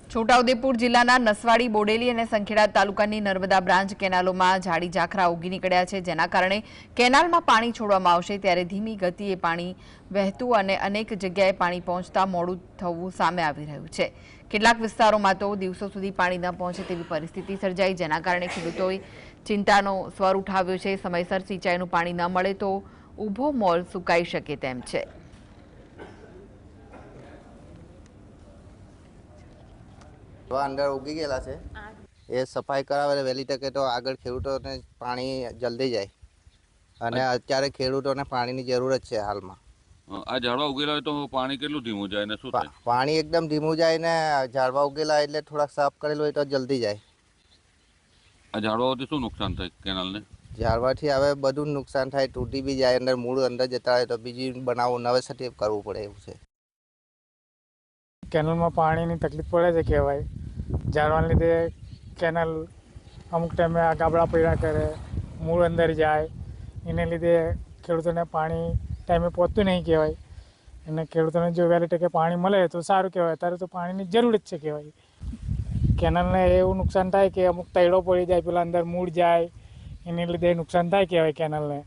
છોટાઉદેપુર જિલ્લાના નસવાડી, બોડેલી અને સંખેડા તાલુકાની નર્મદા બ્રાન્ચ કેનાલોમાં ઝાડી ઝાખરા ઉગી નીકળ્યા છે, જેના કારણે કેનાલમાં પાણી છોડવામાં આવશે ત્યારે ધીમી ગતિએ પાણી વહેતું અને અનેક જગ્યાએ પાણી પહોંચતા મોડું થવું સામે આવી રહ્યું છે। કેટલાક વિસ્તારોમાં તો દિવસો સુધી પાણી ન પહોંચે તેવી પરિસ્થિતિ સર્જાઈ, જેના કારણે ખેડૂતોએ ચિંતાનો સ્વર ઉઠાવ્યો છે। સમયસર સિંચાઈનું પાણી ન મળે તો ઊભો મોલ સુકાઈ શકે તેમ છે। અંદર ઉગી ગયેલા છે એ સફાઈ કરાવે વહેલી તકે તો આગળ ખેડૂતોને પાણી જલ્દી જાય અને અત્યારે ખેડૂતોને પાણીની જરૂરત છે હાલમાં। આ ઝાડવા ઉગેલા હોય તો પાણી કેટલું ધીમું જાય ને શું થાય? પાણી એકદમ ધીમું જાય ને ઝાડવા ઉગેલા એટલે થોડાક સાફ કરેલું હોય તો જલ્દી જાય। આ ઝાડવાઓથી શું નુકસાન થાય કેનાલને? ઝાડવાથી હવે બધું નુકસાન થાય, તૂટી બી જાય, અંદર મૂળ અંદર જતા હોય તો બીજી બનાવવું નવેસરથી કરવું પડે એવું છે। કેનાલમાં પાણીની તકલીફ પડે છે કહેવાય। ઝાડવાને લીધે કેનાલ અમુક ટાઈમે આ ગાબડા પડ્યા કરે, મૂળ અંદર જાય, એને લીધે ખેડૂતોને પાણી ટાઈમે પહોંચતું નહીં કહેવાય। અને ખેડૂતોને જો વહેલી તકે પાણી મળે તો સારું કહેવાય। અત્યારે તો પાણીની જરૂર જ છે કહેવાય। કેનાલને એવું નુકસાન થાય કે અમુક તૈડો પડી જાય, પેલા અંદર મૂળ જાય, એને લીધે નુકસાન થાય કહેવાય કેનાલને।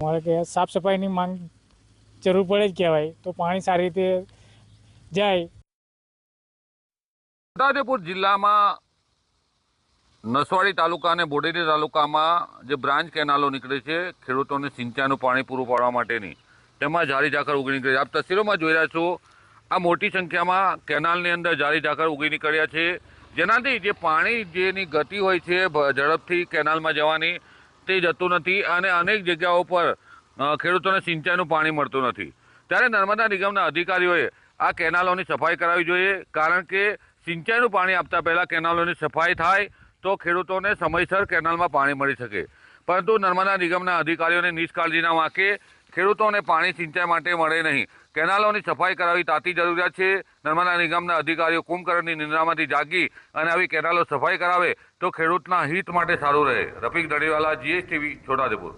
મારે કે સાફ સફાઈની માંગ જરૂર પડે જ કહેવાય તો પાણી સારી રીતે જાય। છોટાઉદેપુર જિલ્લામાં નસવાડી તાલુકા અને બોડેલી તાલુકામાં જે બ્રાન્ચ કેનાલો નીકળે છે ખેડૂતોને સિંચાઈનું પાણી પૂરું પાડવા માટેની, તેમાં ઝાડી ઝાકર ઉગી નીકળી છે। આપ તસવીરોમાં જોઈ રહ્યા છો, આ મોટી સંખ્યામાં કેનાલની અંદર ઝાડી ઝાકર ઉગી નીકળ્યા છે, જેનાથી જે પાણી જેની ગતિ હોય છે ઝડપથી કેનાલમાં જવાની તે જતું નથી અને અનેક જગ્યાઓ પર ખેડૂતોને સિંચાઈનું પાણી મળતું નથી। ત્યારે નર્મદા નિગમના અધિકારીઓએ આ કેનાલોની સફાઈ કરાવવી જોઈએ, કારણ કે સિંચાઈનું પાણી આપતા પહેલાં કેનાલોની સફાઈ થાય તો ખેડૂતોને સમયસર કેનાલમાં પાણી મળી શકે। પરંતુ નર્મદા નિગમના અધિકારીઓને નિષ્કાળજીના વાંકે ખેડૂતોને પાણી સિંચાઈ માટે મળે નહીં। કેનાલોની સફાઈ કરાવવી તાતી જરૂરિયાત છે। નર્મદા નિગમના અધિકારીઓ કુંભકર્ણની નિંદ્રામાંથી જાગી અને આવી કેનાલો સફાઈ કરાવે તો ખેડૂતના હિત માટે સારું રહે। રફીક દડીવાલા, GSTV, છોટાઉદેપુર।